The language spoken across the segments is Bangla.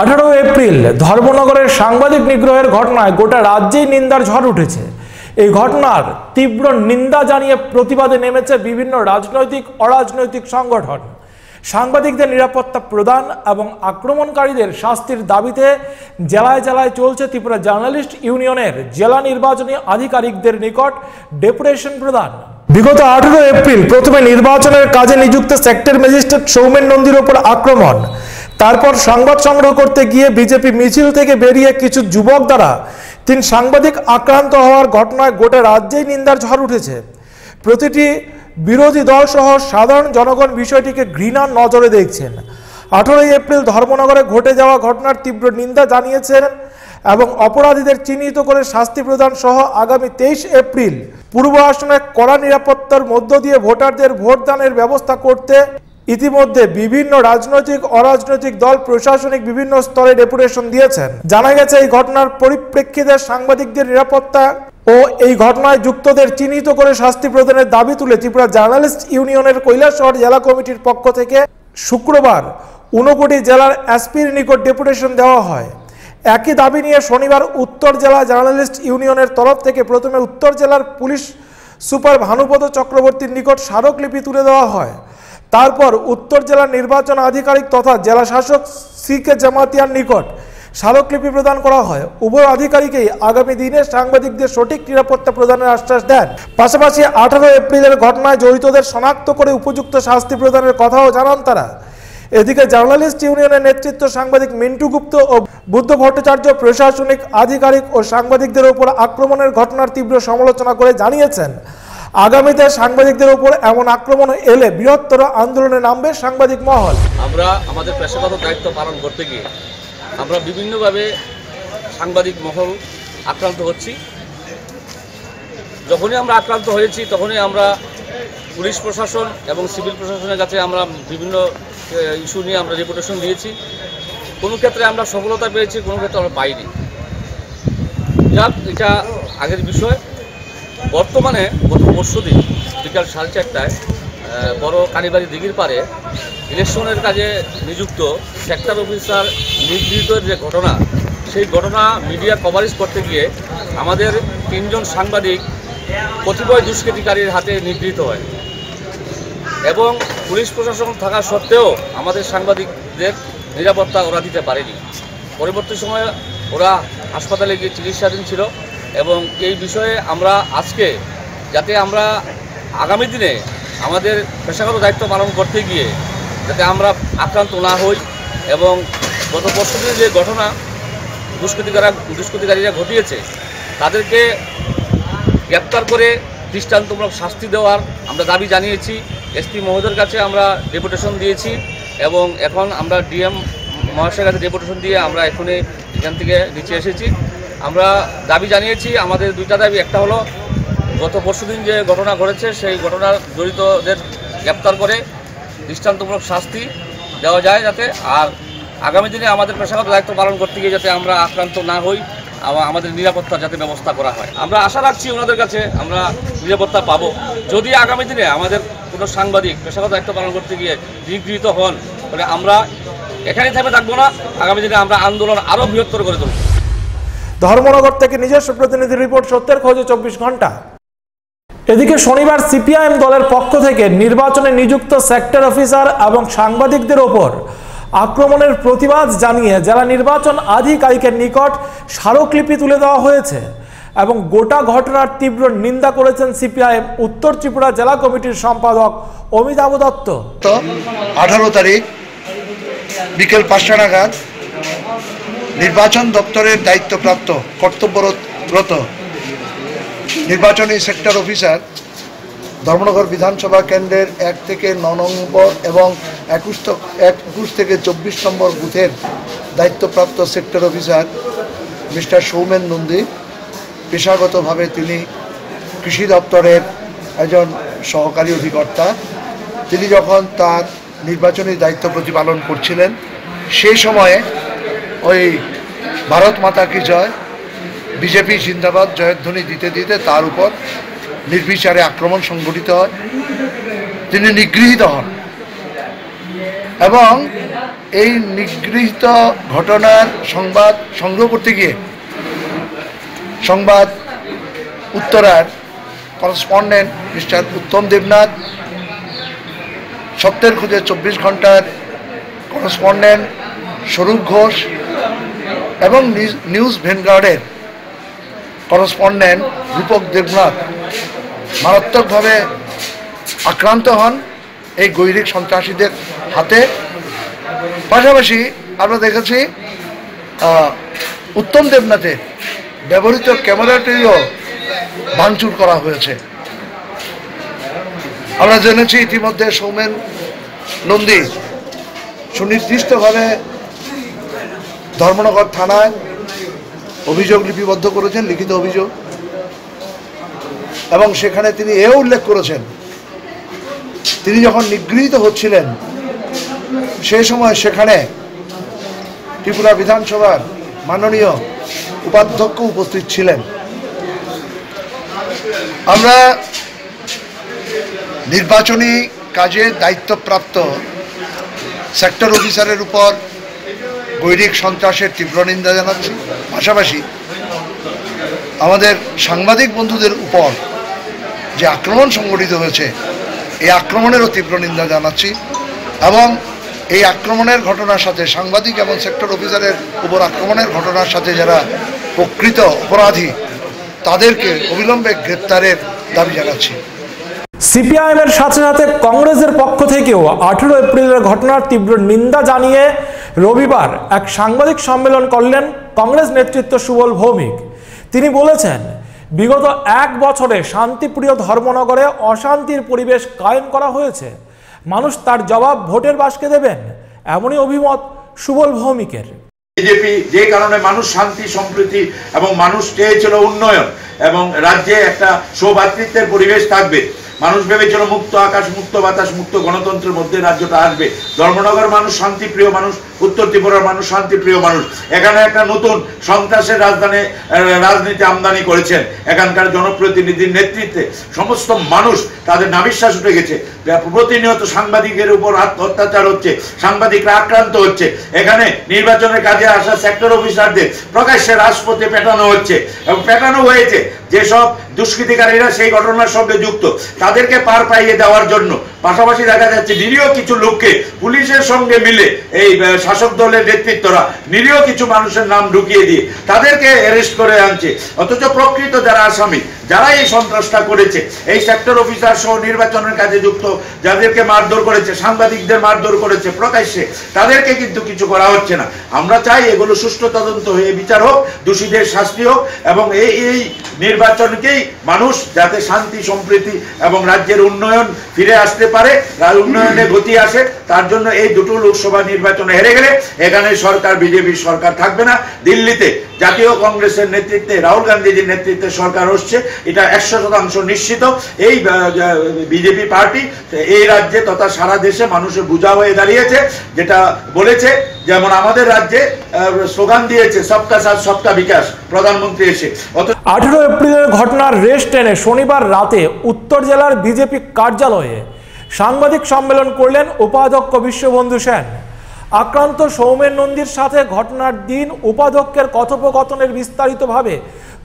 18 এপ্রিল ধর্মনগরের সাংবাদিক নিগ্রহের ঘটনায় গোটা রাজ্যেই নিন্দার ঝড় উঠেছে। এই ঘটনার তীব্র নিন্দা জানিয়ে প্রতিবাদে নেমেছে বিভিন্ন রাজনৈতিক অরাজনৈতিক সংগঠন। সাংবাদিকদের নিরাপত্তা প্রদান এবং আক্রমণকারীদের শাস্তির দাবিতে জেলায় জেলায় চলছে ত্রিপুরা জার্নালিস্ট ইউনিয়নের জেলা নির্বাচনী আধিকারিকদের নিকট ডেপুটেশন প্রদান। বিগত 18 এপ্রিল প্রথমে নির্বাচনের কাজে নিযুক্ত সেক্টর ম্যাজিস্ট্রেট সৌমেন নন্দীর উপর আক্রমণ, তারপর সংবাদ সংগ্রহ করতে গিয়ে বিজেপি মিছিল থেকে বেরিয়ে কিছু যুবক দ্বারা 3 সাংবাদিক আক্রান্ত হওয়ার ঘটনায় গোটা রাজ্যেই নিন্দার ঝড় উঠেছে। প্রতিটি বিরোধী দল সহ সাধারণ জনগণ বিষয়টিকে ঘৃণার নজরে দেখছেন। 18 এপ্রিল ধর্মনগরে ঘটে যাওয়া ঘটনার তীব্র নিন্দা জানিয়েছেন এবং অপরাধীদের চিহ্নিত করে শাস্তি প্রদান সহ আগামী 23 এপ্রিল পূর্ব আসনে কড়া নিরাপত্তার মধ্য দিয়ে ভোটারদের ভোটদানের ব্যবস্থা করতে ইতিমধ্যে বিভিন্ন রাজনৈতিক অরাজনৈতিক দল প্রশাসনিক বিভিন্ন স্তরে ডেপুটেশন দিয়েছেন। জানা গেছে এই ঘটনার পরিপ্রেক্ষিতে সাংবাদিকদের নিরাপত্তা ও এই ঘটনায় যুক্তদের চিহ্নিত করে শাস্তি প্রদানের দাবি তুলে ত্রিপুরা জার্নালিস্ট ইউনিয়নের কৈলাসহর জেলা কমিটির পক্ষ থেকে শুক্রবার ঊনকোটি জেলার এসপির নিকট ডেপুটেশন দেওয়া হয়। একই দাবি নিয়ে শনিবার উত্তর জেলা জার্নালিস্ট ইউনিয়নের তরফ থেকে প্রথমে উত্তর জেলার পুলিশ সুপার ভানুপদ চক্রবর্তীর নিকট স্মারকলিপি তুলে দেওয়া হয়। তারপর উত্তর জেলার নির্বাচন আধিকারিক তথা জেলা শাসক সিকে জামাতিয়ার নিকট স্মারকলিপি প্রদান করা হয়। উভয় আধিকারিকই আগামী দিনে সাংবাদিকদের সঠিক নিরাপত্তা প্রদানের আশ্বাস দেন। পাশাপাশি 18 এপ্রিলের ঘটনায় জড়িতদের শনাক্ত করে উপযুক্ত শাস্তি প্রদানের কথাও জানান তারা। এদিকে জার্নালিস্ট ইউনিয়নের নেতৃত্ব সাংবাদিক মিন্টু গুপ্ত ও বুদ্ধ ভট্টাচার্য প্রশাসনিক আধিকারিক ও সাংবাদিকদের উপর আক্রমণের ঘটনার তীব্র সমালোচনা করে জানিয়েছেন, আগামীতে সাংবাদিকদের উপর এমন আক্রমণ এলে বৃহত্তর আন্দোলনে নামবে সাংবাদিক মহল। আমরা আমাদের পেশাগত দায়িত্ব পালন করতে গিয়ে আমরা বিভিন্নভাবে সাংবাদিক মহল আক্রান্ত হচ্ছি। যখনই আমরা আক্রান্ত হয়েছি তখনই আমরা পুলিশ প্রশাসন এবং সিভিল প্রশাসনের কাছে আমরা বিভিন্ন ইস্যু নিয়ে আমরা ডেপুটেশন দিয়েছি। কোনো ক্ষেত্রে আমরা সফলতা পেয়েছি, কোনো ক্ষেত্রে আমরা পাইনি। যাক, এটা আগের বিষয়। বর্তমানে গত পরশুদিন বিকাল 4:30টায় বড় কালীবাড়ি দিঘির পাড়ে ইলেকশনের কাজে নিযুক্ত সেক্টর অফিসার নিগৃহীতের যে ঘটনা, সেই ঘটনা মিডিয়া কভারেজ করতে গিয়ে আমাদের 3 জন সাংবাদিক কতিপয় দুষ্কৃতিকারীর হাতে নিগৃহীত হয় এবং পুলিশ প্রশাসন থাকা সত্ত্বেও আমাদের সাংবাদিকদের নিরাপত্তা ওরা দিতে পারেনি। পরবর্তী সময়ে ওরা হাসপাতালে গিয়ে চিকিৎসাধীন ছিল এবং এই বিষয়ে আমরা আজকে যাতে আমরা আগামী দিনে আমাদের পেশাগত দায়িত্ব পালন করতে গিয়ে যাতে আমরা আক্রান্ত না হই এবং গত পরশুদিন যে ঘটনা দুষ্কৃতিকারীরা ঘটিয়েছে তাদেরকে গ্রেপ্তার করে দৃষ্টান্তমূলক শাস্তি দেওয়ার আমরা দাবি জানিয়েছি। এসপি মহোদয়ের কাছে আমরা ডেপুটেশন দিয়েছি এবং এখন আমরা ডিএম মহাশয়ের কাছে ডেপুটেশন দিয়ে আমরা এখান থেকে নিচে এসেছি। আমরা দাবি জানিয়েছি, আমাদের 2টা দাবি। একটা হলো গত পরশুদিন যে ঘটনা ঘটেছে সেই ঘটনার জড়িতদের গ্রেপ্তার করে দৃষ্টান্তমূলক শাস্তি দেওয়া যায় যাতে, আর আগামী দিনে আমাদের পেশাগত দায়িত্ব পালন করতে গিয়ে যাতে আমরা আক্রান্ত না হই, আমাদের নিরাপত্তার যাতে ব্যবস্থা করা হয়। আমরা আশা রাখছি ওনাদের কাছে আমরা নিরাপত্তা পাবো। যদি আগামী দিনে আমাদের কোনো সাংবাদিক পেশাগত দায়িত্ব পালন করতে গিয়ে নিগৃহীত হন তাহলে আমরা এখানেই থেমে থাকবো না, আগামী দিনে আমরা আন্দোলন আরও বৃহত্তর করে তুলব। ধর্মনগর থেকে নিজস্ব প্রতিনিধি রিপোর্ট, সত্যের খোঁজে 24 ঘন্টা। এদিকে শনিবার সিপিআইএম দলের পক্ষ থেকে নির্বাচনে নিযুক্ত সেক্টর অফিসার এবং সাংবাদিকদের ওপর আক্রমণের প্রতিবাদ জানিয়ে জেলা নির্বাচন আধিকারিকের নিকট স্মারকলিপি তুলে দেওয়া হয়েছে এবং গোটা ঘটনার তীব্র নিন্দা করেছেন সিপিআইএম উত্তর ত্রিপুরা জেলা কমিটির সম্পাদক অমিতাভ দত্ত। 18 তারিখ বিকেল 5টা নাগাদ নির্বাচন দপ্তরের দায়িত্বপ্রাপ্ত কর্তব্যরত নির্বাচনী সেক্টর অফিসার ধর্মনগর বিধানসভা কেন্দ্রের 1 থেকে 9 নম্বর এবং 21 থেকে 24 নম্বর বুথের দায়িত্বপ্রাপ্ত sector officer mister Soumen Nandi, পেশাগতভাবে তিনি কৃষি দপ্তরের একজন সহকারী অধিকর্তা। তিনি যখন তার নির্বাচনী দায়িত্ব প্রতিপালন করছিলেন সেই সময়ে ওই ভারত মাতা কি জয়, বিজেপি জিন্দাবাদ জয়ধ্বনি দিতে দিতে তার উপর নির্বিচারে আক্রমণ সংঘটিত হয়। তিনি নিগৃহীত হন এবং এই নিগৃহীত ঘটনার সংবাদ সংগ্রহ করতে গিয়ে সংবাদ উত্তরার করেসপন্ডেন্ট মিস্টার উত্তম দেবনাথ, সত্যের খোঁজে 24 ঘন্টার করেসপন্ডেন্ট স্বরূপ ঘোষ এবং নিউজ ভ্যানগার্ডের করেসপন্ডেন্ট রূপক দেবনাথ মারাত্মকভাবে আক্রান্ত হন এই গৈরিক সন্ত্রাসীদের হাতে। পাশাপাশি আমরা দেখেছি উত্তম দেবনাথের ব্যবহৃত ক্যামেরাটিও ভাঙচুর করা হয়েছে। আমরা জেনেছি ইতিমধ্যে সৌমেন নন্দী সুনির্দিষ্টভাবে ধর্মনগর থানায় অভিযোগ লিপিবদ্ধ করেছেন, লিখিত অভিযোগ, এবং সেখানে তিনি এও উল্লেখ করেছেন তিনি যখন নিগৃহীত হচ্ছিলেন সেই সময় সেখানে ত্রিপুরা বিধানসভার মাননীয় উপাধ্যক্ষ উপস্থিত ছিলেন। আমরা নির্বাচনী কাজে দায়িত্বপ্রাপ্ত সেক্টর অফিসারের উপর গৈরিক সন্ত্রাসের তীব্র নিন্দা জানাচ্ছি। পাশাপাশি আমাদের সাংবাদিক বন্ধুদের উপর যে আক্রমণ সংঘটিত হয়েছে এই আক্রমণেরও তীব্র নিন্দা জানাচ্ছি এবং এই আক্রমণের ঘটনার সাথে সাংবাদিক এবং সেক্টর অফিসারের উপর আক্রমণের ঘটনার সাথে যারা প্রকৃত অপরাধী তাদেরকে অবিলম্বে গ্রেপ্তারের দাবি জানাচ্ছি। সিপিআইএম এর সাথে সাথে কংগ্রেসের পক্ষ থেকেও 18 এপ্রিলের ঘটনার তীব্র নিন্দা জানিয়ে রবিবার এক সাংবাদিক সম্মেলন করলেন কংগ্রেস নেতৃত্ব সুবল ভৌমিক। তিনি বলেছেন, বিগত 1 বছরে শান্তিপ্রিয় ধর্মনগরে অশান্তির পরিবেশ কায়েম করা হয়েছে, মানুষ তার জবাব ভোটের বাক্সে দেবেন, এমনই অভিমত সুবল ভৌমিকের। বিজেপি যে কারণে মানুষ শান্তি সম্প্রীতি এবং মানুষ চেয়েছিল উন্নয়ন এবং রাজ্যে একটা সৌভ্রাতৃত্বের পরিবেশ থাকবে, মানুষ ভেবেছিল মুক্ত আকাশ, মুক্ত বাতাস, মুক্ত গণতন্ত্রের মধ্যে রাজ্যটা আসবে। ধর্মনগর মানুষ শান্তিপ্রিয় মানুষ, উত্তর ত্রিপুরার মানুষ শান্তিপ্রিয় মানুষ। এখানে একটা নতুন সন্ত্রাসের রাজনীতি আমদানি করেছেন এখানকার জনপ্রতিনিধির নেতৃত্বে। সমস্ত মানুষ তাদের নাবিশ্বাস উঠে গেছে। প্রতিনিয়ত সাংবাদিকের উপর অত্যাচার হচ্ছে, সাংবাদিকরা আক্রান্ত হচ্ছে। এখানে নির্বাচনের কাজে আসা সেক্টর অফিসারদের প্রকাশ্যে রাজপথে পেটানো হচ্ছে এবং পেটানো হয়েছে। যেসব দুষ্কৃতিকারীরা সেই ঘটনার সঙ্গে যুক্ত তাদেরকে পার পাইয়ে দেওয়ার জন্য। পাশাপাশি দেখা যাচ্ছে নিরীহ কিছু লোককে পুলিশের সঙ্গে মিলে এই শাসক দলের নেতৃত্বরা নিরীহ কিছু মানুষের নাম ঢুকিয়ে দিয়ে তাদেরকে অ্যারেস্ট করে আনছে। অথচ প্রকৃত যারা আসামি, যারা এই সন্ত্রাসটা করেছে, এই সেক্টর অফিসার সহ নির্বাচনের কাজে যুক্ত যাদেরকে মারধর করেছে, সাংবাদিকদের মারধর করেছে প্রকাশ্যে, তাদেরকে কিন্তু কিছু করা হচ্ছে না। আমরা চাই এগুলো সুষ্ঠু তদন্ত হয়ে বিচার হোক, দোষীদের শাস্তি হোক এবং এই নির্বাচনকেই মানুষ যাতে শান্তি সম্প্রীতি এবং রাজ্যের উন্নয়ন ফিরে আসতে পারে, উন্নয়নে গতি আসে, তার জন্য এই দুটো লোকসভা নির্বাচনে হেরে গেলে এখানে সরকার বিজেপির সরকার থাকবে না। দিল্লিতে জাতীয় কংগ্রেসের নেতৃত্বে রাহুল গান্ধীজির নেতৃত্বে সরকার হচ্ছে, এটা 100% নিশ্চিত। এই বিজেপি পার্টি এই রাজ্যে তথা সারা দেশে মানুষের বোঝা হয়ে দাঁড়িয়েছে। যেটা বলেছে, যেমন আমাদের রাজ্যে স্লোগান দিয়েছে সবকা সাথ সবকা বিকাশ, প্রধানমন্ত্রী এসে। 18 এপ্রিলের ঘটনার রেশ টেনে শনিবার রাতে উত্তর জেলার বিজেপি কার্যালয়ে সাংবাদিক সম্মেলন করলেন উপাধ্যক্ষ বিশ্ববন্ধু সেন। আক্রান্ত সৌমেন নন্দীর সাথে ঘটনার দিন উপাধ্যক্ষের কথোপকথনের বিস্তারিতভাবে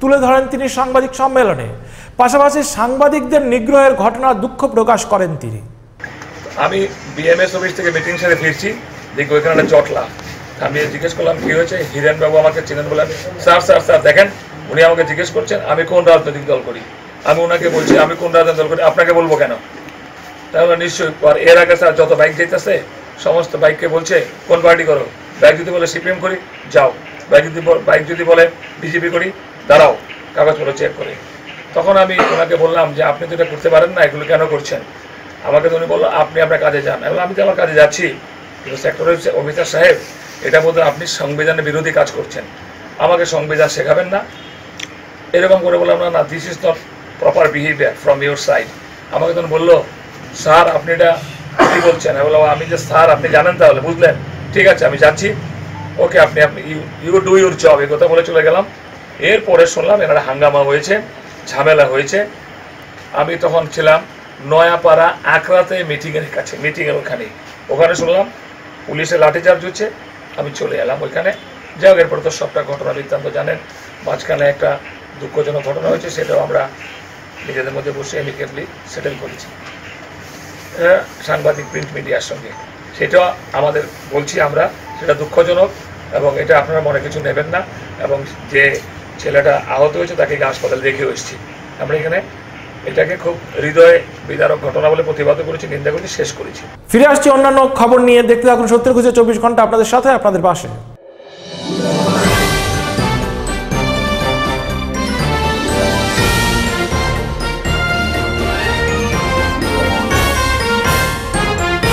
তুলে ধরেন তিনি সাংবাদিক সম্মেলনে। পাশাপাশি সাংবাদিকদের নিগ্রহের ঘটনার দুঃখ প্রকাশ করেন তিনি। আমি বিএমএস অফিস থেকে মিটিং সেরে ফিরছি, দেখি ওইখানে একটা জটলা। আমি জিজ্ঞেস করলাম কি হয়েছে, হিরেন বাবু আমাকে চিনেন, বলেন স্যার স্যার স্যার দেখেন, উনি আমাকে জিজ্ঞেস করছেন আমি কোন রাজনৈতিক দল করি। আমি ওনাকে বলছি আমি কোন রাজনৈতিক দল করি, আপনাকে বলবো কেন? তাহলে নিশ্চয়ই। আর এর আগে স্যার যত বাইক যেতেছে সমস্ত বাইককে বলছে কোন পার্টি করো, বাইক যদি বলে সিপিএম করি যাও, বাইক যদি বলে বিজেপি করি দাঁড়াও, কাগজপত্র চেক করে। তখন আমি ওনাকে বললাম যে আপনি তো এটা করতে পারেন না, এগুলো কেন করছেন? আমাকে তো উনি বললো আপনি আপনার কাজে যান। এবং আমি তো আমার কাজে যাচ্ছি, কিন্তু সেক্টর অফিসার সাহেব এটা বলতে আপনি সংবিধানের বিরোধী কাজ করছেন, আমাকে সংবিধান শেখাবেন না, এরকম করে বললাম না, this is not proper behaviour from your side. আমাকে তখন বললো স্যার আপনি এটা কী বলছেন? আমি বললাম আমি যে স্যার আপনি জানেন, তাহলে বুঝলেন, ঠিক আছে আমি যাচ্ছি, ওকে আপনি ইউ ডু ইউর জব, এই কথা বলে চলে গেলাম। এরপরে শুনলাম এনারা হাঙ্গামা হয়েছে, ঝামেলা হয়েছে। আমি তখন ছিলাম নয়াপাড়া আকরাতে মিটিংয়ের কাছে, মিটিংয়ের ওখানে শুনলাম পুলিশে লাঠিচার্জ হচ্ছে, আমি চলে এলাম ওইখানে। যাই হোক, এরপরে তো সবটা ঘটনা বৃত্তান্ত জানেন। মাঝখানে একটা দুঃখজনক ঘটনা হয়েছে, সেটাও আমরা নিজেদের মধ্যে বসে এমিকেবলি সেটেল করেছি সাংবাদিক প্রিন্ট মিডিয়ার সঙ্গে। সেটা আমাদের বলছি আমরা, সেটা দুঃখজনক এবং এটা আপনারা মনে কিছু নেবেন না। এবং যে ছেলেটা আহত হয়েছে তাকে হাসপাতালে রেখে এসেছি। আমরা এখানে এটাকে খুব হৃদয় বিদারক ঘটনা বলে প্রতিবাদ করেছি, নিন্দা করেছি, শেষ করেছি। ফিরে আসছি অন্যান্য খবর নিয়ে। দেখতে থাকুন সত্যের খোঁজে 24 ঘন্টা, আপনাদের সাথে, আপনাদের পাশে।